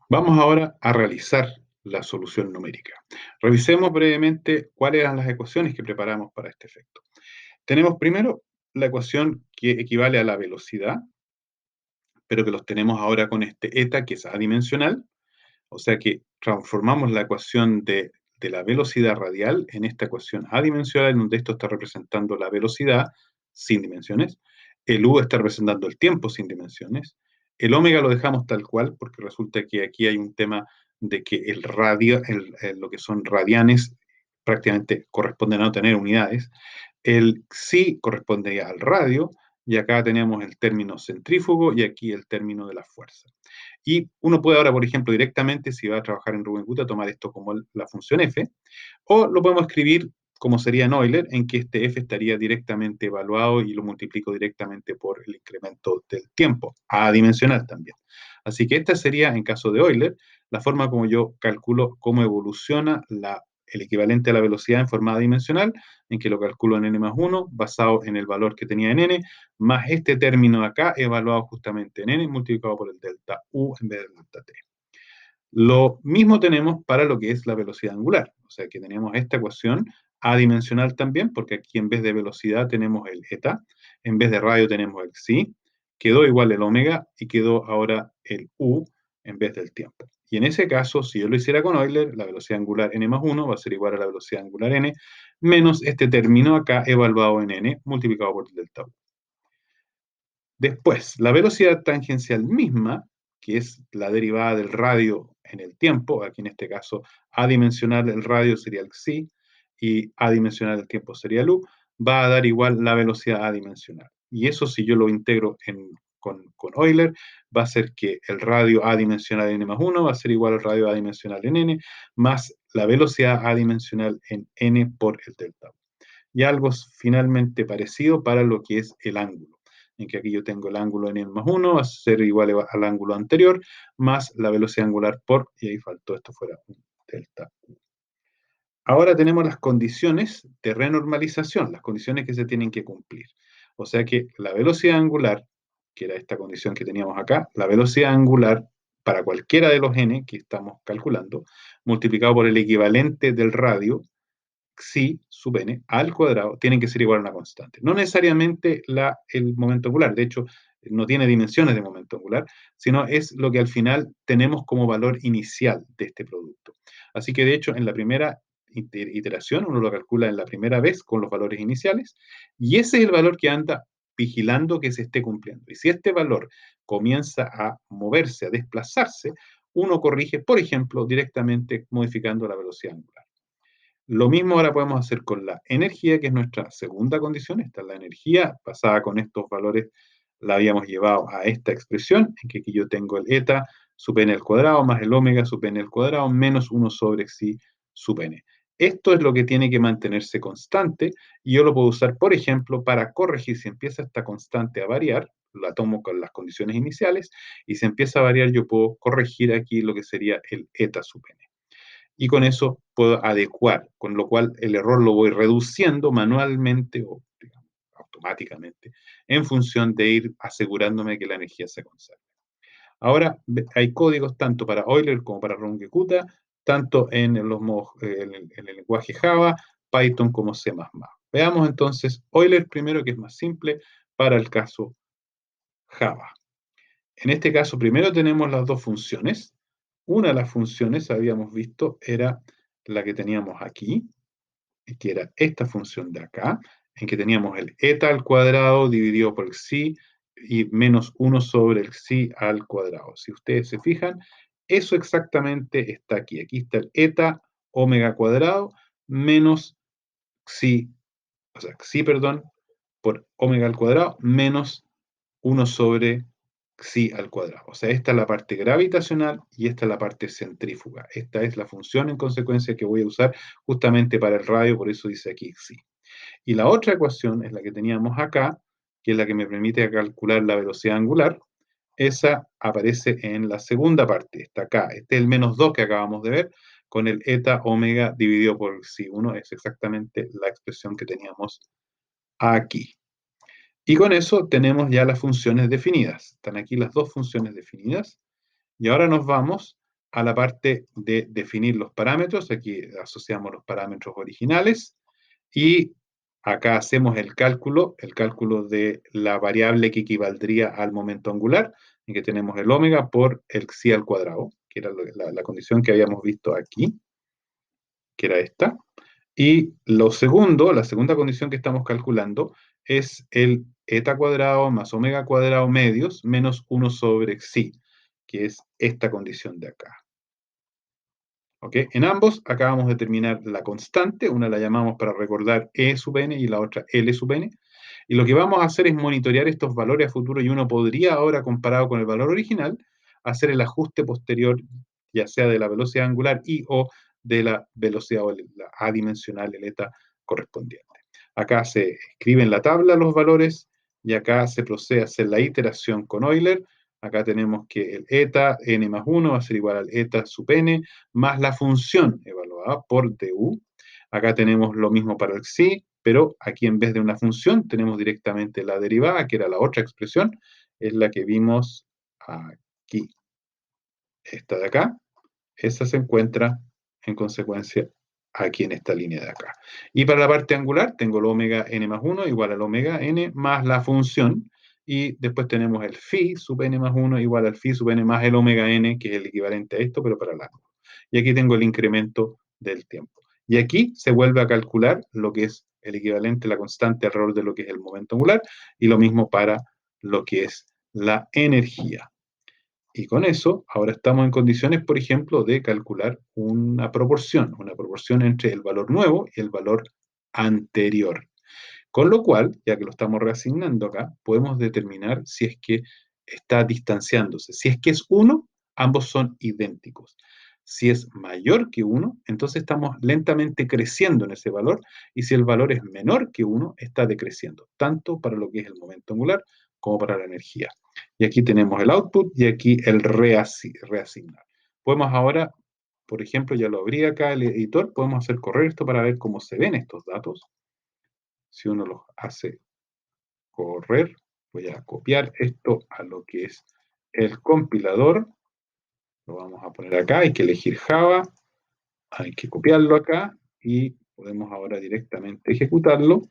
Vamos ahora a realizar la solución numérica. Revisemos brevemente cuáles eran las ecuaciones que preparamos para este efecto. Tenemos primero la ecuación que equivale a la velocidad, pero que los tenemos ahora con este eta, que es adimensional, o sea que transformamos la ecuación de la velocidad radial en esta ecuación adimensional, en donde esto está representando la velocidad sin dimensiones, el u está representando el tiempo sin dimensiones, el omega lo dejamos tal cual, porque resulta que aquí hay un tema de que el radio, lo que son radianes, prácticamente corresponden a no tener unidades, el psi corresponde al radio, y acá tenemos el término centrífugo y aquí el término de la fuerza. Y uno puede ahora, por ejemplo, directamente, si va a trabajar en Rubén Guta, tomar esto como la función f, o lo podemos escribir como sería en Euler, en que este f estaría directamente evaluado y lo multiplico directamente por el incremento del tiempo, adimensional también. Así que esta sería, en caso de Euler, la forma como yo calculo cómo evoluciona el equivalente a la velocidad en forma adimensional, en que lo calculo en n más 1, basado en el valor que tenía en n, más este término de acá, evaluado justamente en n, multiplicado por el delta u en vez del delta t. Lo mismo tenemos para lo que es la velocidad angular, o sea que tenemos esta ecuación adimensional también, porque aquí en vez de velocidad tenemos el eta, en vez de radio tenemos el psi, quedó igual el omega y quedó ahora el u en vez del tiempo. Y en ese caso, si yo lo hiciera con Euler, la velocidad angular n más 1 va a ser igual a la velocidad angular n, menos este término acá evaluado en n, multiplicado por el delta u. Después, la velocidad tangencial misma, que es la derivada del radio en el tiempo, aquí en este caso adimensional el radio sería el psi y adimensional el tiempo sería el u, va a dar igual la velocidad adimensional. Y eso si yo lo integro con Euler, va a ser que el radio adimensional en n más 1 va a ser igual al radio adimensional en n, más la velocidad adimensional en n por el delta u. Y algo finalmente parecido para lo que es el ángulo, en que aquí yo tengo el ángulo en n más 1, va a ser igual al ángulo anterior, más la velocidad angular por, y ahí faltó esto fuera un delta U. Ahora tenemos las condiciones de renormalización, las condiciones que se tienen que cumplir. O sea que la velocidad angular, que era esta condición que teníamos acá, la velocidad angular para cualquiera de los n que estamos calculando, multiplicado por el equivalente del radio, psi sub n al cuadrado tienen que ser igual a una constante. No necesariamente el momento angular, de hecho, no tiene dimensiones de momento angular, sino es lo que al final tenemos como valor inicial de este producto. Así que de hecho, en la primera iteración, uno lo calcula en la primera vez con los valores iniciales, y ese es el valor que anda vigilando que se esté cumpliendo. Y si este valor comienza a moverse, a desplazarse, uno corrige, por ejemplo, directamente modificando la velocidad angular. Lo mismo ahora podemos hacer con la energía, que es nuestra segunda condición. Esta es la energía, pasada con estos valores, la habíamos llevado a esta expresión, en que aquí yo tengo el eta sub n al cuadrado más el omega sub n al cuadrado menos 1 sobre xi sub n. Esto es lo que tiene que mantenerse constante, y yo lo puedo usar, por ejemplo, para corregir si empieza esta constante a variar, la tomo con las condiciones iniciales, y si empieza a variar yo puedo corregir aquí lo que sería el eta sub n, y con eso puedo adecuar, con lo cual el error lo voy reduciendo manualmente o digamos, automáticamente en función de ir asegurándome que la energía se conserve. Ahora hay códigos tanto para Euler como para Runge-Kutta, tanto en, en el lenguaje Java, Python como C++. Veamos entonces Euler primero, que es más simple para el caso Java. En este caso, primero tenemos las dos funciones. Una de las funciones, habíamos visto, era la que teníamos aquí, que era esta función de acá, en que teníamos el eta al cuadrado dividido por el psi y menos 1 sobre el psi al cuadrado. Si ustedes se fijan, eso exactamente está aquí. Aquí está el eta omega cuadrado menos psi, o sea, psi, perdón, por omega al cuadrado menos 1 sobre xi al cuadrado. O sea, esta es la parte gravitacional y esta es la parte centrífuga. Esta es la función en consecuencia que voy a usar justamente para el radio, por eso dice aquí xi. Y la otra ecuación es la que teníamos acá, que es la que me permite calcular la velocidad angular. Esa aparece en la segunda parte, está acá. Este es el menos 2 que acabamos de ver, con el eta omega dividido por xi. 1 es exactamente la expresión que teníamos aquí. Y con eso tenemos ya las funciones definidas. Están aquí las dos funciones definidas. Y ahora nos vamos a la parte de definir los parámetros. Aquí asociamos los parámetros originales y acá hacemos el cálculo de la variable que equivaldría al momento angular, en que tenemos el omega por el xi al cuadrado, que era la condición que habíamos visto aquí, que era esta. Y la segunda condición que estamos calculando es el eta cuadrado más omega cuadrado medios menos 1 sobre xi, que es esta condición de acá. ¿Ok? En ambos acabamos de determinar la constante, una la llamamos para recordar E sub n y la otra L sub n. Y lo que vamos a hacer es monitorear estos valores a futuro y uno podría ahora, comparado con el valor original, hacer el ajuste posterior, ya sea de la velocidad angular y o de la velocidad o la adimensional, el eta correspondiente. Acá se escribe en la tabla los valores y acá se procede a hacer la iteración con Euler. Acá tenemos que el eta n más 1 va a ser igual al eta sub n más la función evaluada por du. Acá tenemos lo mismo para el xi, pero aquí en vez de una función tenemos directamente la derivada, que era la otra expresión, es la que vimos aquí. Esta de acá, esa se encuentra en consecuencia aquí en esta línea de acá. Y para la parte angular tengo el omega n más 1 igual al omega n más la función, y después tenemos el phi sub n más 1 igual al phi sub n más el omega n, que es el equivalente a esto, pero para el ángulo. Y aquí tengo el incremento del tiempo. Y aquí se vuelve a calcular lo que es el equivalente, la constante alrededor de lo que es el momento angular, y lo mismo para lo que es la energía. Y con eso, ahora estamos en condiciones, por ejemplo, de calcular una proporción entre el valor nuevo y el valor anterior. Con lo cual, ya que lo estamos reasignando acá, podemos determinar si es que está distanciándose. Si es que es 1, ambos son idénticos. Si es mayor que 1, entonces estamos lentamente creciendo en ese valor, y si el valor es menor que 1, está decreciendo, tanto para lo que es el momento angular como para la energía. Y aquí tenemos el output y aquí el reasignar. Podemos ahora, por ejemplo, ya lo abrí acá el editor, podemos hacer correr esto para ver cómo se ven estos datos. Si uno los hace correr, voy a copiar esto a lo que es el compilador, lo vamos a poner acá, hay que elegir Java, hay que copiarlo acá y podemos ahora directamente ejecutarlo.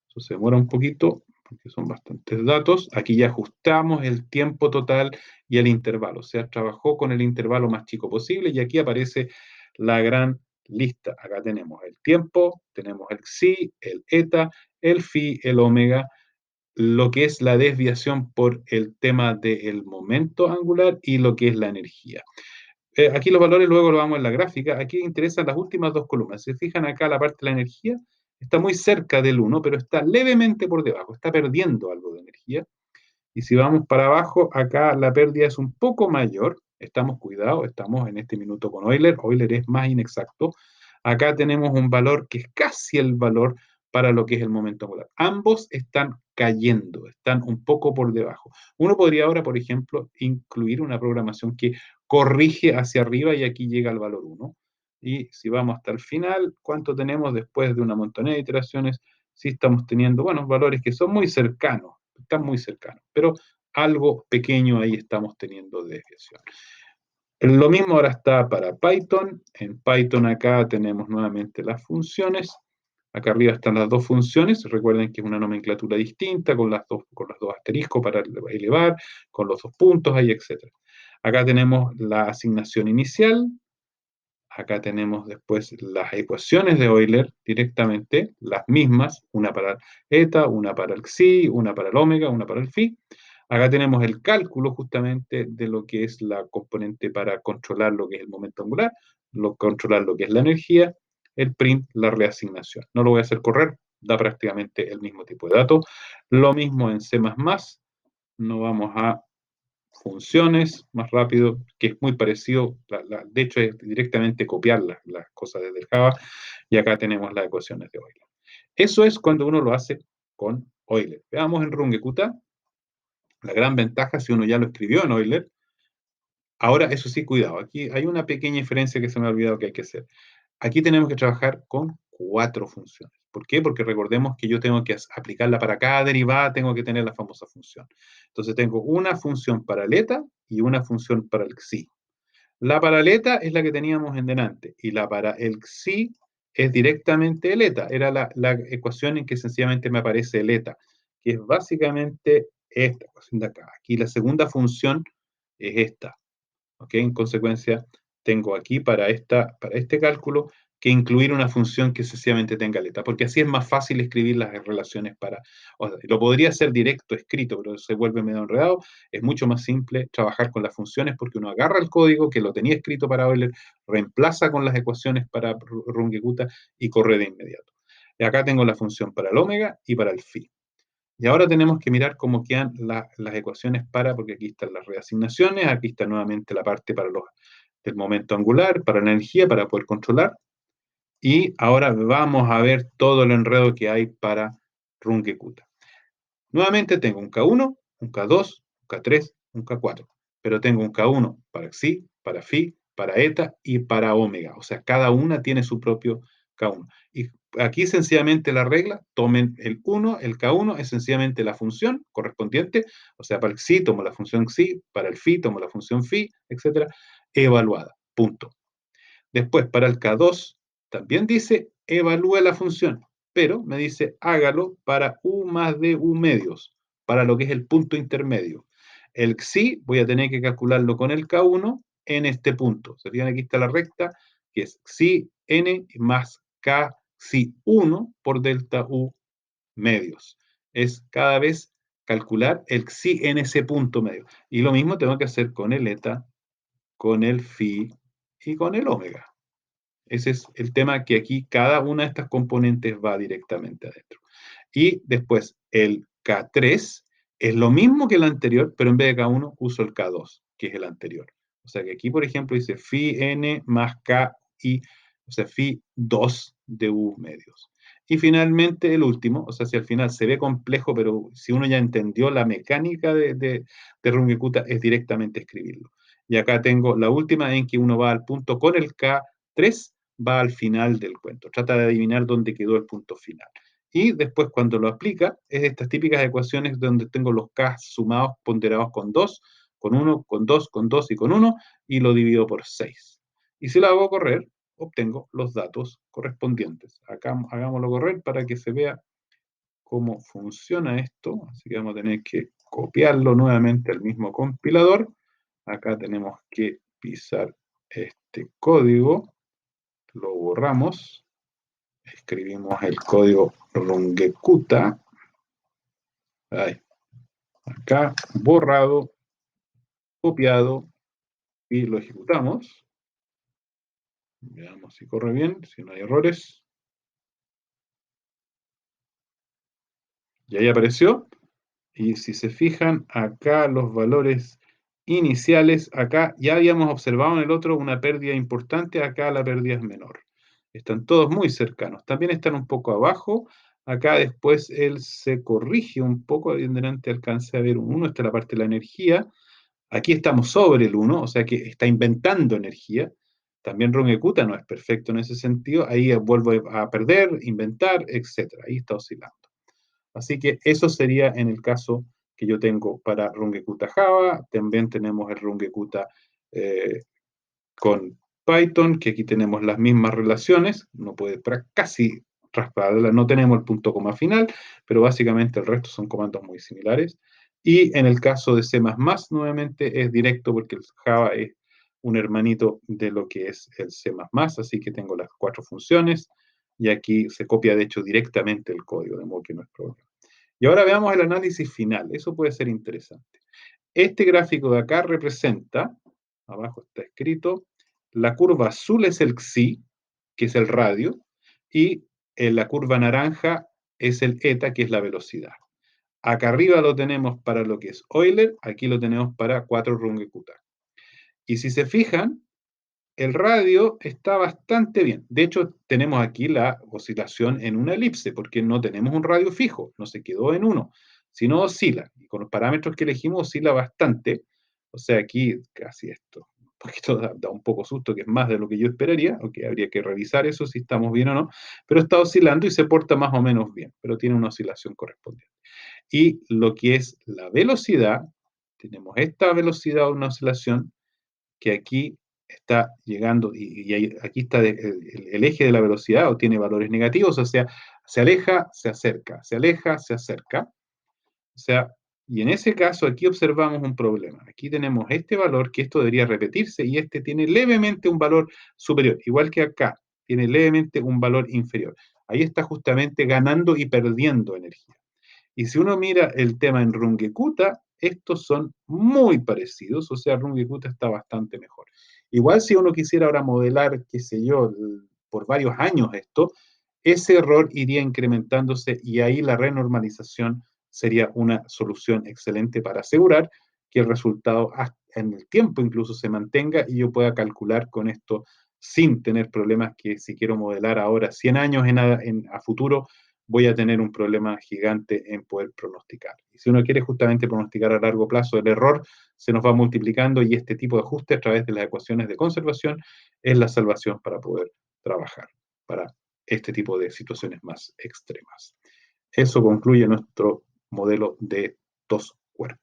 Eso se demora un poquito porque son bastantes datos. Aquí ya ajustamos el tiempo total y el intervalo, o sea, trabajó con el intervalo más chico posible, y aquí aparece la gran lista. Acá tenemos el tiempo, tenemos el xi, el eta, el phi, el omega, lo que es la desviación por el tema del momento angular y lo que es la energía. Aquí los valores luego lo vamos en la gráfica. Aquí interesan las últimas dos columnas. Si se fijan acá, la parte de la energía está muy cerca del 1, pero está levemente por debajo, está perdiendo algo de energía. Y si vamos para abajo, acá la pérdida es un poco mayor. Cuidado, estamos en este minuto con Euler. Euler es más inexacto. Acá tenemos un valor que es casi el valor para lo que es el momento angular. Ambos están cayendo, están un poco por debajo. Uno podría ahora, por ejemplo, incluir una programación que corrige hacia arriba y aquí llega al valor 1. Y si vamos hasta el final, ¿cuánto tenemos después de una montonera de iteraciones? Sí estamos teniendo, bueno, valores que son muy cercanos, están muy cercanos, pero algo pequeño ahí estamos teniendo de desviación. Lo mismo ahora está para Python. En Python acá tenemos nuevamente las funciones. Acá arriba están las dos funciones. Recuerden que es una nomenclatura distinta, con los dos asteriscos para elevar, con los dos puntos ahí, etc. Acá tenemos la asignación inicial. Acá tenemos después las ecuaciones de Euler directamente, las mismas, una para eta, una para el xi, una para el omega, una para el phi. Acá tenemos el cálculo justamente de lo que es la componente para controlar lo que es el momento angular, controlar lo que es la energía, el print, la reasignación. No lo voy a hacer correr, da prácticamente el mismo tipo de datos. Lo mismo en C++, no vamos a funciones más rápido, que es muy parecido, de hecho es directamente copiar las cosas desde el Java, y acá tenemos las ecuaciones de Euler. Eso es cuando uno lo hace con Euler. Veamos en Rungekuta, la gran ventaja si uno ya lo escribió en Euler. Ahora, eso sí, cuidado, aquí hay una pequeña diferencia que se me ha olvidado que hay que hacer. Aquí tenemos que trabajar con 4 funciones. ¿Por qué? Porque recordemos que yo tengo que aplicarla para cada derivada, tengo que tener la famosa función. Entonces tengo una función para el eta y una función para el xi. La para el eta es la que teníamos en delante, y la para el xi es directamente el eta. Era la ecuación en que sencillamente me aparece el eta, que es básicamente esta ecuación de acá. Aquí la segunda función es esta. ¿Ok? En consecuencia, tengo aquí para este cálculo que incluir una función que sencillamente tenga aleta, porque así es más fácil escribir las relaciones para... O sea, lo podría hacer directo, escrito, pero se vuelve medio enredado. Es mucho más simple trabajar con las funciones porque uno agarra el código que lo tenía escrito para Euler, reemplaza con las ecuaciones para Runge-Kutta y corre de inmediato. Y acá tengo la función para el omega y para el phi. Y ahora tenemos que mirar cómo quedan las ecuaciones para, porque aquí están las reasignaciones, aquí está nuevamente la parte para el momento angular, para la energía, para poder controlar. Y ahora vamos a ver todo el enredo que hay para Runge-Kutta. Nuevamente tengo un K1, un K2, un K3, un K4. Pero tengo un K1 para Xi, para Phi, para Eta y para Omega. O sea, cada una tiene su propio K1. Y aquí sencillamente la regla, tomen el 1, el K1 es sencillamente la función correspondiente. O sea, para el Xi tomo la función Xi, para el Phi tomo la función Phi, etc. Evaluada. Punto. Después, para el K2, también dice evalúe la función, pero me dice hágalo para U más de U medios, para lo que es el punto intermedio. El Xi voy a tener que calcularlo con el K1 en este punto. Se fijan, aquí está la recta, que es Xi n más K Xi 1 por delta U medios. Es cada vez calcular el Xi en ese punto medio. Y lo mismo tengo que hacer con el eta, con el Phi y con el omega. Ese es el tema, que aquí cada una de estas componentes va directamente adentro. Y después el K3 es lo mismo que el anterior, pero en vez de K1 uso el K2, que es el anterior. O sea que aquí, por ejemplo, dice phi n más K i, o sea, phi 2 de U medios. Y finalmente el último, o sea, si al final se ve complejo, pero si uno ya entendió la mecánica de Runge-Kutta, es directamente escribirlo. Y acá tengo la última en que uno va al punto con el K3, va al final del cuento. Trata de adivinar dónde quedó el punto final. Y después, cuando lo aplica, es estas típicas ecuaciones donde tengo los K sumados ponderados con 2, con 1, con 2, con 2 y con 1, y lo divido por 6. Y si lo hago correr, obtengo los datos correspondientes. Acá hagámoslo correr para que se vea cómo funciona esto. Así que vamos a tener que copiarlo nuevamente al mismo compilador. Acá tenemos que pisar este código, lo borramos, escribimos el código Runge-Kutta, acá borrado, copiado, y lo ejecutamos. Veamos si corre bien, si no hay errores. Y ahí apareció. Y si se fijan, acá los valores iniciales, acá ya habíamos observado en el otro una pérdida importante, acá la pérdida es menor. Están todos muy cercanos. También están un poco abajo. Acá después él se corrige un poco, en delante alcancé a ver un 1, esta es la parte de la energía. Aquí estamos sobre el 1, o sea que está inventando energía. También Runge-Kutta no es perfecto en ese sentido. Ahí vuelvo a perder, inventar, etc. Ahí está oscilando. Así que eso sería en el caso que yo tengo para Runge-Kutta Java. También tenemos el Runge-Kutta con Python, que aquí tenemos las mismas relaciones. No puede casi rasparla, no tenemos el punto coma final, pero básicamente el resto son comandos muy similares. Y en el caso de C++, nuevamente es directo porque el Java es un hermanito de lo que es el C++, así que tengo las 4 funciones y aquí se copia de hecho directamente el código, de modo que no es problema. Y ahora veamos el análisis final, eso puede ser interesante. Este gráfico de acá representa, abajo está escrito, la curva azul es el Xi, que es el radio, y la curva naranja es el eta, que es la velocidad. Acá arriba lo tenemos para lo que es Euler, aquí lo tenemos para 4 Runge-Kutta. Y si se fijan, el radio está bastante bien. De hecho, tenemos aquí la oscilación en una elipse, porque no tenemos un radio fijo, no se quedó en 1, sino oscila. Y con los parámetros que elegimos oscila bastante. O sea, aquí casi esto, un poquito da un poco susto, que es más de lo que yo esperaría, aunque habría que revisar eso si estamos bien o no, pero está oscilando y se porta más o menos bien, pero tiene una oscilación correspondiente. Y lo que es la velocidad, tenemos esta velocidad, una oscilación, que aquí está llegando, aquí está el eje de la velocidad, o tiene valores negativos, o sea, se aleja, se acerca, se aleja, se acerca. O sea, y en ese caso aquí observamos un problema. Aquí tenemos este valor, que esto debería repetirse, y este tiene levemente un valor superior, igual que acá, tiene levemente un valor inferior. Ahí está justamente ganando y perdiendo energía. Y si uno mira el tema en Runge-Kutta, estos son muy parecidos, o sea, Runge-Kutta está bastante mejor. Igual si uno quisiera ahora modelar, qué sé yo, por varios años esto, ese error iría incrementándose y ahí la renormalización sería una solución excelente para asegurar que el resultado en el tiempo incluso se mantenga y yo pueda calcular con esto sin tener problemas que si quiero modelar ahora 100 años a futuro, voy a tener un problema gigante en poder pronosticar. Y si uno quiere justamente pronosticar a largo plazo, el error se nos va multiplicando y este tipo de ajuste a través de las ecuaciones de conservación es la salvación para poder trabajar para este tipo de situaciones más extremas. Eso concluye nuestro modelo de dos cuerpos.